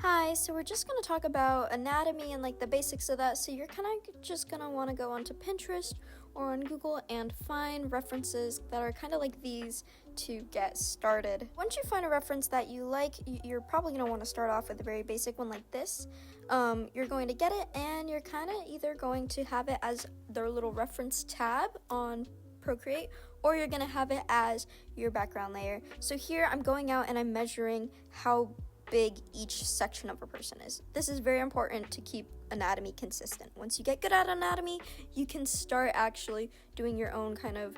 Hi, so we're just going to talk about anatomy and like the basics of that. So you're kind of just going to want to go onto Pinterest or on Google and find references that are kind of like these to get started. Once you find a reference that you like, you're probably going to want to start off with a very basic one like this. You're going to get it and you're kind of either going to have it as their little reference tab on Procreate, or you're going to have it as your background layer. So here I'm going out and I'm measuring how big each section of a person is. This is very important to keep anatomy consistent. Once you get good at anatomy, you can start actually doing your own kind of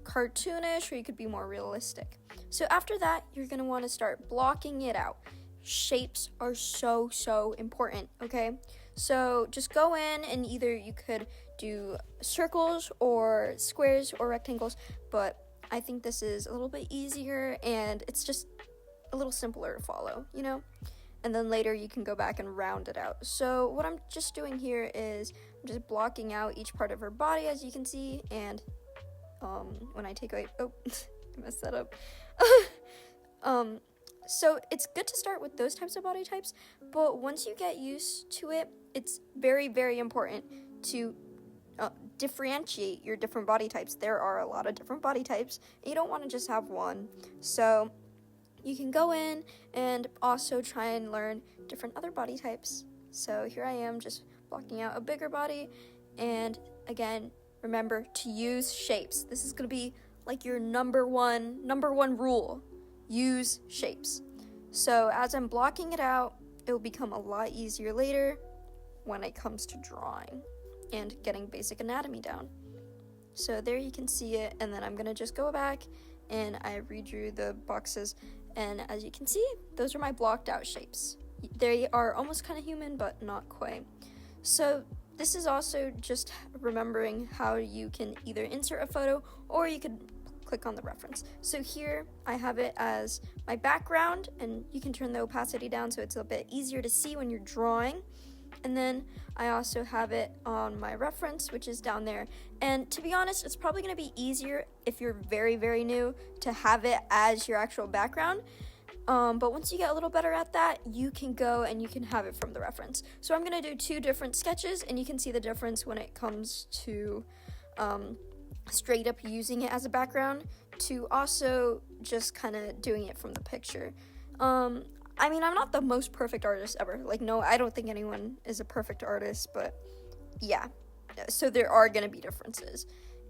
cartoonish, or you could be more realistic. So after that, you're going to want to start blocking it out. Shapes are so important, okay? So just go in and either you could do circles or squares or rectangles, but I think this is a little bit easier and it's just a little simpler to follow, you know? And then later you can go back and round it out. So what I'm just doing here is I'm just blocking out each part of her body, as you can see, and when I take away, I messed that up. So it's good to start with those types of body types, but once you get used to it, it's very important to differentiate your different body types. There are a lot of different body types, and you don't want to just have one. So you can go in and also try and learn different other body types. So here I am just blocking out a bigger body, and again, remember to use shapes. This is going to be like your number one rule. Use shapes. So as I'm blocking it out, it will become a lot easier later when it comes to drawing and getting basic anatomy down. So there you can see it, and then I'm going to just go back and I redrew the boxes, and as you can see, those are my blocked out shapes. They are almost kind of human, but not quite. So this is also just remembering how you can either insert a photo or you could click on the reference. So here I have it as my background, and you can turn the opacity down so it's a bit easier to see when you're drawing. And then I also have it on my reference, which is down there. And to be honest, it's probably going to be easier if you're very new to have it as your actual background. But once you get a little better at that, you can go and you can have it from the reference. So I'm going to do two different sketches, and you can see the difference when it comes to straight up using it as a background to also just kind of doing it from the picture. I mean, I'm not the most perfect artist ever. Like, no, I don't think anyone is a perfect artist, but yeah. So there are going to be differences.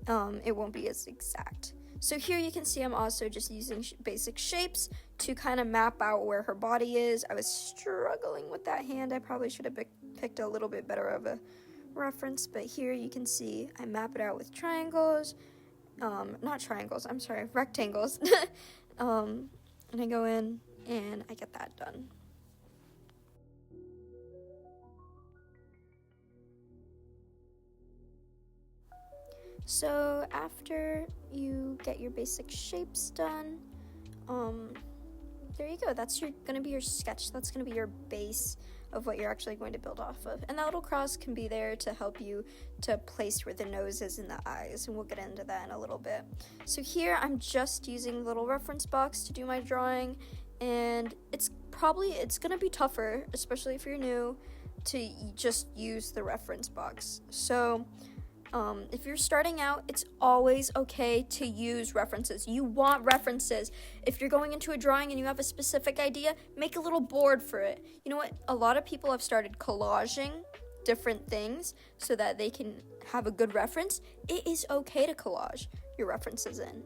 It won't be as exact. So here you can see I'm also just using basic shapes to kind of map out where her body is. I was struggling with that hand. I probably should have picked a little bit better of a reference, but here you can see I map it out with triangles. Rectangles. And I go in and I get that done. So after you get your basic shapes done, there you go. That's going to be your sketch. That's going to be your base of what you're actually going to build off of. And that little cross can be there to help you to place where the nose is and the eyes, and we'll get into that in a little bit. So here I'm just using the little reference box to do my drawing, and it's going to be tougher, especially if you're new, to just use the reference box. So if you're starting out, it's always okay to use references. You want references. If you're going into a drawing and you have a specific idea, make a little board for it. You know what? A lot of people have started collaging different things so that they can have a good reference. It is okay to collage your references in.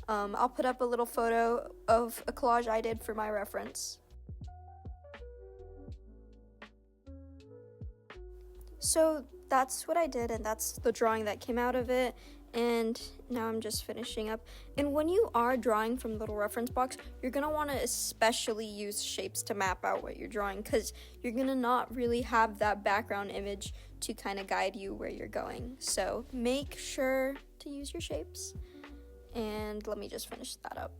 I'll put up a little photo of a collage I did for my reference. So that's what I did, and that's the drawing that came out of it, and now I'm just finishing up. And when you are drawing from the little reference box, you're going to want to especially use shapes to map out what you're drawing, because you're going to not really have that background image to kind of guide you where you're going. So make sure to use your shapes, and let me just finish that up.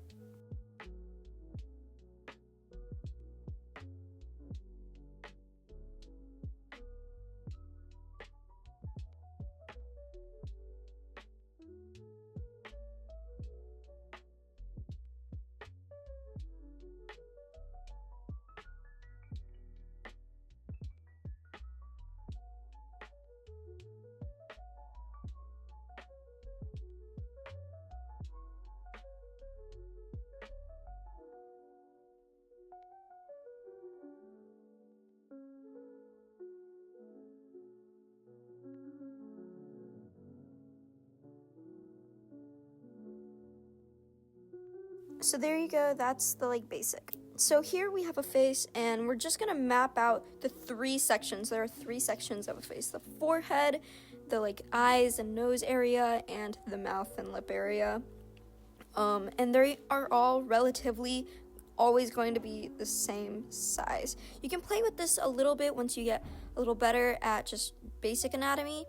So there you go, that's the like basic. So here we have a face, and we're just gonna map out the 3 sections. There are 3 sections of a face: the forehead, the like eyes and nose area, and the mouth and lip area. And they are all relatively always going to be the same size. You can play with this a little bit once you get a little better at just basic anatomy,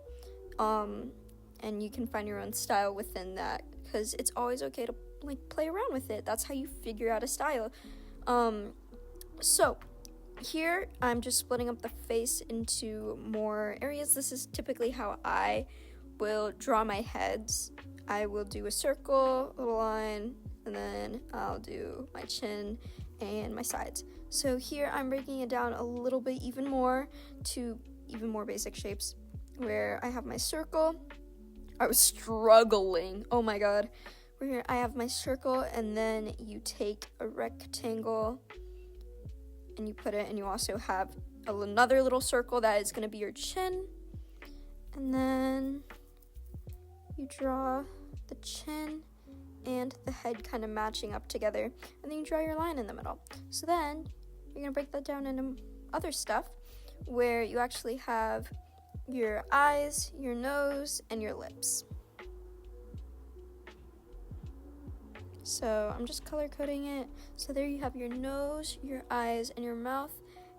and you can find your own style within that, because it's always okay to like play around with it. That's how you figure out a style. So here I'm just splitting up the face into more areas. This is typically how I will draw my heads. I will do a circle, a little line, and then I'll do my chin and my sides. So here I'm breaking it down a little bit even more to even more basic shapes, where I have my circle. I was struggling. Oh my god. Where I have my circle, and then you take a rectangle and you put it, and you also have another little circle that is going to be your chin. And then you draw the chin and the head kind of matching up together, and then you draw your line in the middle. So then you're going to break that down into other stuff, where you actually have your eyes, your nose, and your lips. So I'm just color coding it. So there you have your nose, your eyes, and your mouth,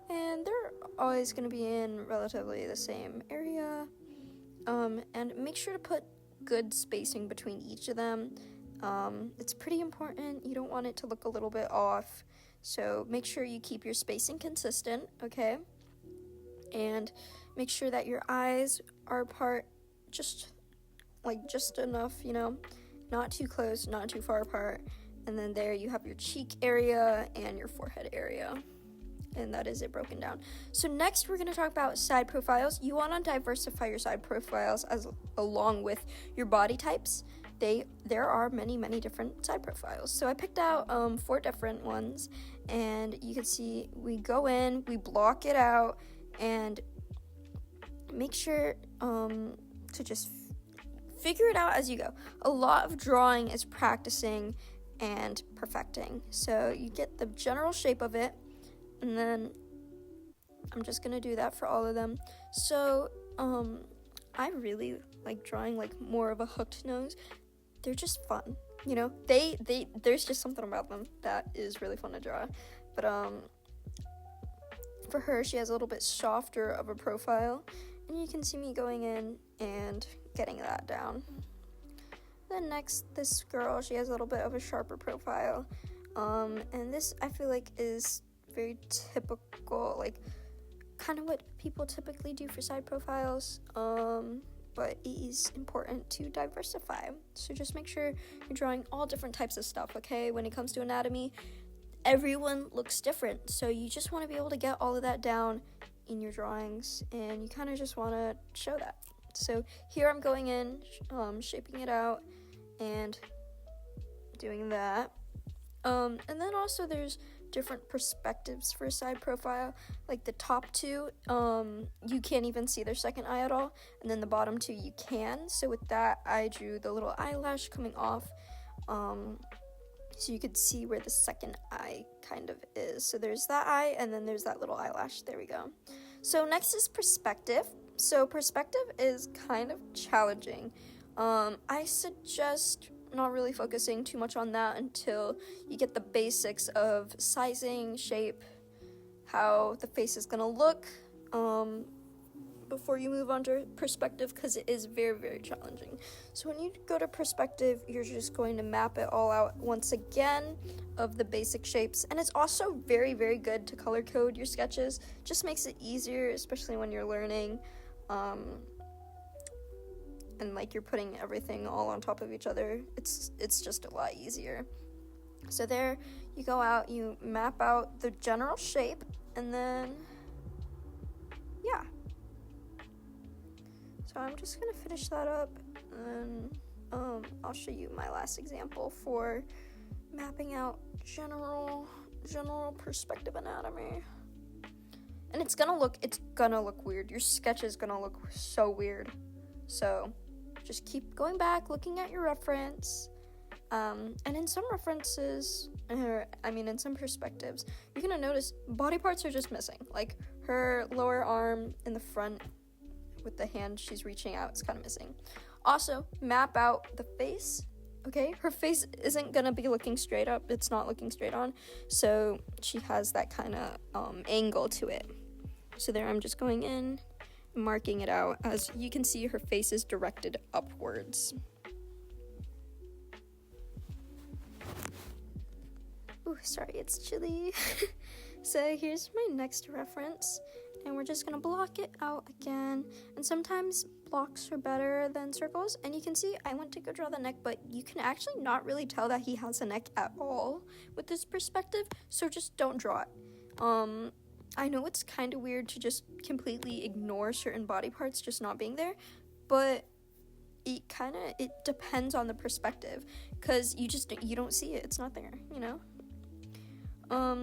and they're always going to be in relatively the same area. And make sure to put good spacing between each of them. It's pretty important. You don't want it to look a little bit off, so make sure you keep your spacing consistent, okay? And make sure that your eyes are apart just enough, not too close, not too far apart. And then there you have your cheek area and your forehead area. And that is it broken down. So next we're going to talk about side profiles. You want to diversify your side profiles along with your body types. There are many different side profiles. So I picked out 4 different ones, and you can see we go in, we block it out, and make sure to just figure it out as you go. A lot of drawing is practicing and perfecting. So you get the general shape of it, and then I'm just gonna do that for all of them. So I really like drawing like more of a hooked nose. They're just fun, there's just something about them that is really fun to draw. But for her, she has a little bit softer of a profile, and you can see me going in and getting that down. Then next, this girl, she has a little bit of a sharper profile, and this I feel like is very typical, like kind of what people typically do for side profiles, but it is important to diversify. So just make sure you're drawing all different types of stuff, okay? When it comes to anatomy, everyone looks different, so you just want to be able to get all of that down in your drawings, and you kind of just want to show that. So here I'm going in, shaping it out and doing that. And then also there's different perspectives for a side profile. Like the top 2, you can't even see their second eye at all, and then the bottom 2 you can. So with that, I drew the little eyelash coming off, so you could see where the second eye kind of is. So there's that eye, and then there's that little eyelash. There we go. So next is perspective. So perspective is kind of challenging. I suggest not really focusing too much on that until you get the basics of sizing, shape, how the face is going to look, before you move on to perspective, because it is very challenging. So when you go to perspective, you're just going to map it all out once again of the basic shapes, and it's also very good to color code your sketches. Just makes it easier, especially when you're learning, and like you're putting everything all on top of each other. It's just a lot easier. So there you go out, you map out the general shape, and then yeah. So I'm just gonna finish that up, and I'll show you my last example for mapping out general perspective anatomy. And it's gonna look weird. Your sketch is gonna look so weird. So just keep going back, looking at your reference, And in some references, in some perspectives, you're gonna notice body parts are just missing. Like her lower arm in the front with the hand she's reaching out is kind of missing. Also, map out the face. Okay, her face isn't gonna be looking straight up. It's not looking straight on, so she has that kind of angle to it. So there, I'm just going in, marking it out. As you can see, her face is directed upwards. Ooh, sorry, it's chilly. So here's my next reference, and we're just gonna block it out again. And sometimes blocks are better than circles, and you can see I went to go draw the neck, but you can actually not really tell that he has a neck at all with this perspective, so just don't draw it. I know it's kind of weird to just completely ignore certain body parts just not being there, but it depends on the perspective, because you don't see it, it's not there, you know?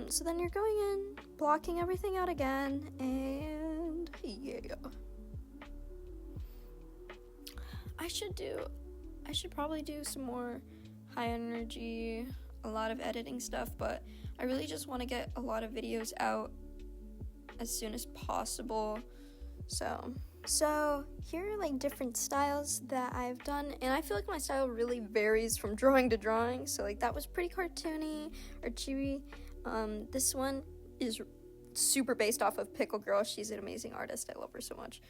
So then you're going in, blocking everything out again, and yeah. I should probably do some more high energy, a lot of editing stuff, but I really just want to get a lot of videos out as soon as possible. So here are like different styles that I've done, and I feel like my style really varies from drawing to drawing. So like that was pretty cartoony or chibi. This one is super based off of Pickle Girl. She's an amazing artist. I love her so much.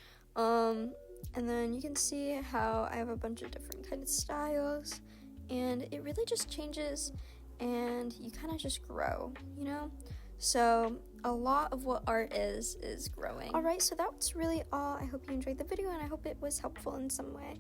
And then you can see how I have a bunch of different kind of styles, and it really just changes, and you kind of just grow, you know? So a lot of what art is growing. Alright, so that's really all. I hope you enjoyed the video, and I hope it was helpful in some way.